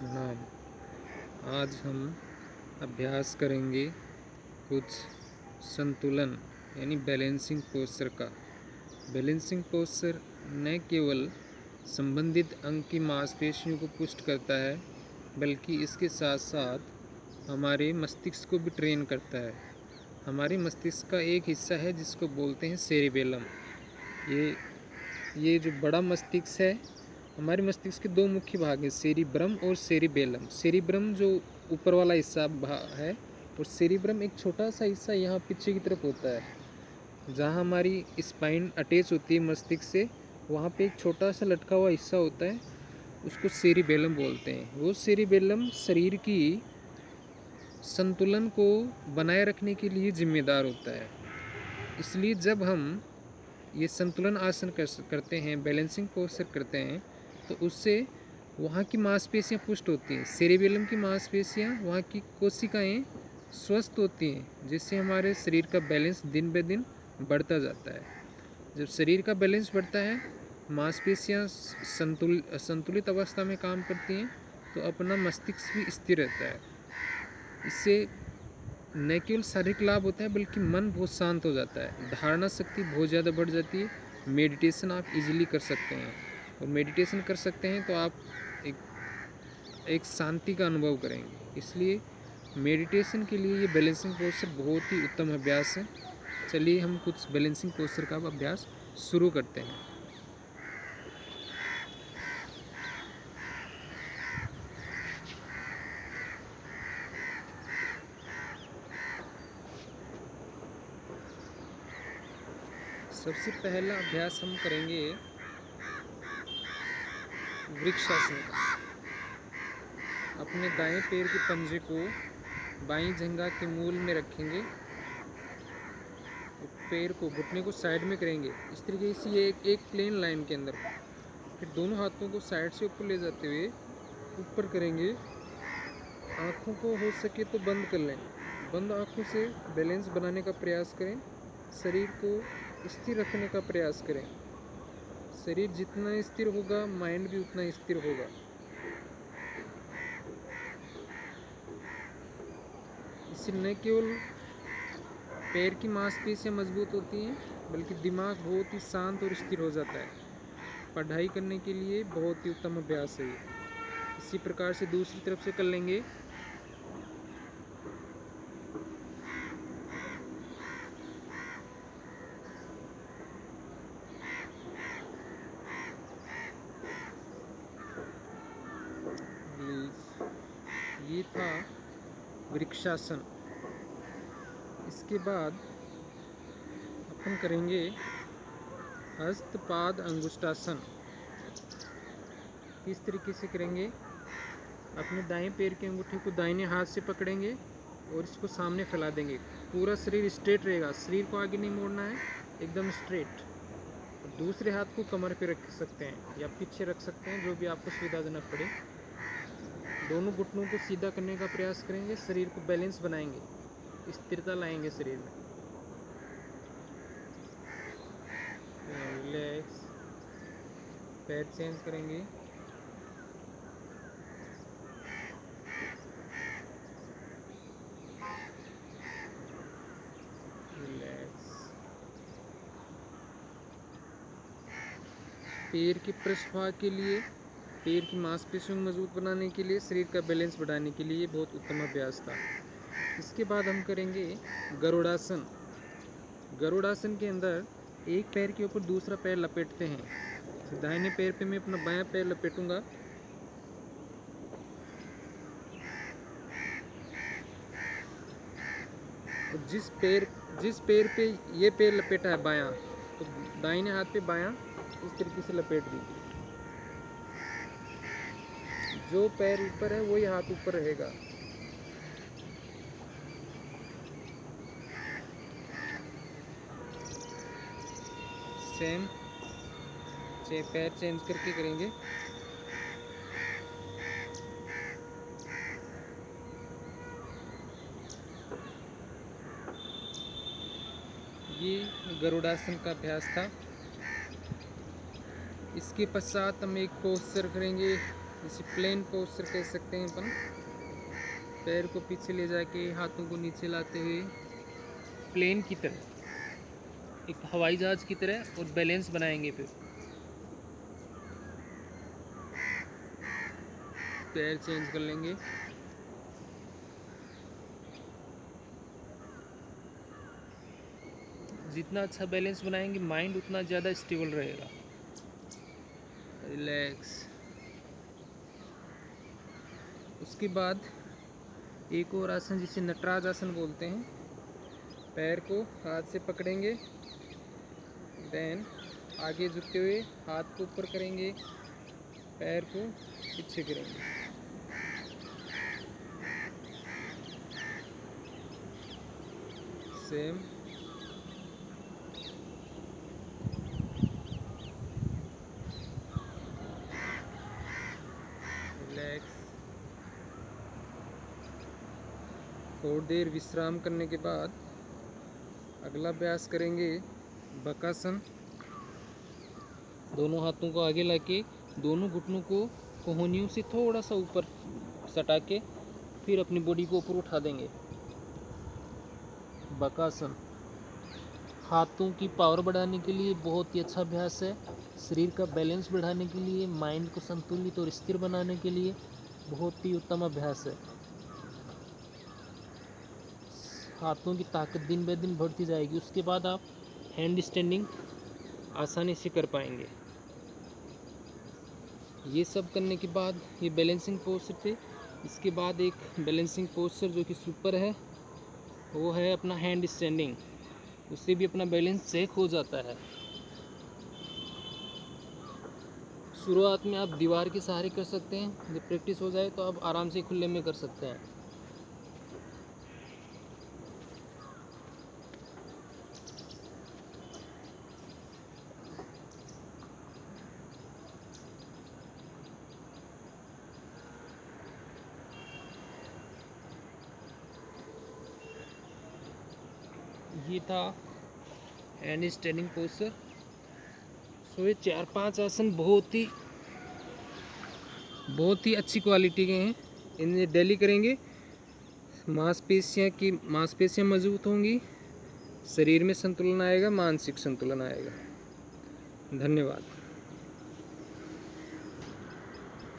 प्रणाम। आज हम अभ्यास करेंगे कुछ संतुलन यानी बैलेंसिंग पोस्चर का। बैलेंसिंग पोस्चर न केवल संबंधित अंग की मांसपेशियों को पुष्ट करता है बल्कि इसके साथ साथ हमारे मस्तिष्क को भी ट्रेन करता है। हमारे मस्तिष्क का एक हिस्सा है जिसको बोलते हैं सेरिबेलम। ये जो बड़ा मस्तिष्क है, हमारे मस्तिष्क के दो मुख्य भाग हैं, सेरिब्रम और सेरिबेलम। सेरिब्रम जो ऊपर वाला हिस्सा है और सेरिब्रम एक छोटा सा हिस्सा यहाँ पीछे की तरफ होता है। जहाँ हमारी स्पाइन अटैच होती है मस्तिष्क से, वहाँ पे एक छोटा सा लटका हुआ हिस्सा होता है, उसको सेरिबेलम बोलते हैं। वो सेरिबेलम शरीर की संतुलन को बनाए रखने के लिए जिम्मेदार होता है। इसलिए जब हम ये संतुलन आसन करते हैं, बैलेंसिंग पोस्चर करते हैं, तो उससे वहाँ की मांसपेशियाँ पुष्ट होती हैं। सेरिबेलम की मांसपेशियाँ, वहाँ की कोशिकाएं स्वस्थ होती हैं, जिससे हमारे शरीर का बैलेंस दिन ब दिन बढ़ता जाता है। जब शरीर का बैलेंस बढ़ता है, मांसपेशियाँ संतुलित अवस्था में काम करती हैं, तो अपना मस्तिष्क भी स्थिर रहता है। इससे न केवल शारीरिक लाभ होता है बल्कि मन बहुत शांत हो जाता है, धारणा शक्ति बहुत ज़्यादा बढ़ जाती है। मेडिटेशन आप इजीली कर सकते हैं, और मेडिटेशन कर सकते हैं तो आप एक शांति का अनुभव करेंगे। इसलिए मेडिटेशन के लिए ये बैलेंसिंग पोस्चर बहुत ही उत्तम अभ्यास है। चलिए हम कुछ बैलेंसिंग पोस्चर का अभ्यास शुरू करते हैं। सबसे पहला अभ्यास हम करेंगे वृक्षासन का। अपने दाएं पैर के पंजे को बाईं जंघा के मूल में रखेंगे, पैर को, घुटने को साइड में करेंगे इस तरीके से, ये एक प्लेन लाइन के अंदर। फिर दोनों हाथों को साइड से ऊपर ले जाते हुए ऊपर करेंगे। आँखों को हो सके तो बंद कर लें। बंद आँखों से बैलेंस बनाने का प्रयास करें। शरीर को स्थिर रखने का प्रयास करें। शरीर जितना स्थिर होगा, माइंड भी उतना स्थिर होगा। इससे न केवल पैर की मांसपेशियां मजबूत होती हैं बल्कि दिमाग बहुत ही शांत और स्थिर हो जाता है। पढ़ाई करने के लिए बहुत ही उत्तम अभ्यास है ये। इसी प्रकार से दूसरी तरफ से कर लेंगे। ये था वृक्षासन। इसके बाद अपन करेंगे हस्तपाद अंगुष्ठासन। किस तरीके से करेंगे? अपने दाएं पैर के अंगूठे को दाहिने हाथ से पकड़ेंगे और इसको सामने फैला देंगे। पूरा शरीर स्ट्रेट रहेगा, शरीर को आगे नहीं मोड़ना है, एकदम स्ट्रेट। दूसरे हाथ को कमर पे रख सकते हैं या पीछे रख सकते हैं, जो भी आपको सुविधाजनक पड़े। दोनों घुटनों को सीधा करने का प्रयास करेंगे, शरीर को बैलेंस बनाएंगे, स्थिरता लाएंगे शरीर में। रिलैक्स। पैर चेंज करेंगे। रिलैक्स। पैर के पृष्ठभाग के लिए, पैर की मांसपेशियों को मजबूत बनाने के लिए, शरीर का बैलेंस बढ़ाने के लिए बहुत उत्तम अभ्यास था। इसके बाद हम करेंगे गरुड़ासन। गरुड़ासन के अंदर एक पैर के ऊपर दूसरा पैर लपेटते हैं। दाहिने पैर पे मैं अपना बायां पैर लपेटूंगा। और जिस पैर पे ये पैर लपेटा है बायां, तो दाहिने हाथ पे बायां इस तरीके से लपेट दीजिए। जो पैर ऊपर है वही हाथ ऊपर रहेगा। सेम पैर चेंज करके करेंगे। ये गरुड़ासन का अभ्यास था। इसके पश्चात हम एक पोस्चर करेंगे जैसे प्लेन पोस्चर कह सकते हैं अपन। पैर को पीछे ले जाके हाथों को नीचे लाते हुए प्लेन की तरह, एक हवाई जहाज की तरह, और बैलेंस बनाएंगे। फिर पैर चेंज कर लेंगे। जितना अच्छा बैलेंस बनाएंगे माइंड उतना ज़्यादा स्टेबल रहेगा। रिलैक्स। उसके बाद एक और आसन जिसे नटराज आसन बोलते हैं। पैर को हाथ से पकड़ेंगे, देन आगे झुकते हुए हाथ को ऊपर करेंगे, पैर को पीछे करेंगे। सेम। रिलैक्स। थोड़ी देर विश्राम करने के बाद अगला अभ्यास करेंगे बकासन। दोनों हाथों को आगे लाके दोनों घुटनों को कोहनियों से थोड़ा सा ऊपर सटा के फिर अपनी बॉडी को ऊपर उठा देंगे। बकासन हाथों की पावर बढ़ाने के लिए बहुत ही अच्छा अभ्यास है। शरीर का बैलेंस बढ़ाने के लिए, माइंड को संतुलित और स्थिर बनाने के लिए बहुत ही उत्तम अभ्यास है। हाथों की ताकत दिन ब दिन बढ़ती जाएगी। उसके बाद आप हैंड स्टैंडिंग आसानी से कर पाएंगे। ये सब करने के बाद ये बैलेंसिंग पोस्चर थे। इसके बाद एक बैलेंसिंग पोस्चर जो कि सुपर है, वो है अपना हैंड स्टैंडिंग। उससे भी अपना बैलेंस चेक हो जाता है। शुरुआत में आप दीवार के सहारे कर सकते हैं, जब प्रैक्टिस हो जाए तो आप आराम से खुले में कर सकते हैं। ये था हैंड स्टैंडिंग पोस्चर। सो ये 4-5 आसन बहुत ही अच्छी क्वालिटी के हैं। इन्हें डेली करेंगे, मांसपेशियाँ मजबूत होंगी, शरीर में संतुलन आएगा, मानसिक संतुलन आएगा। धन्यवाद।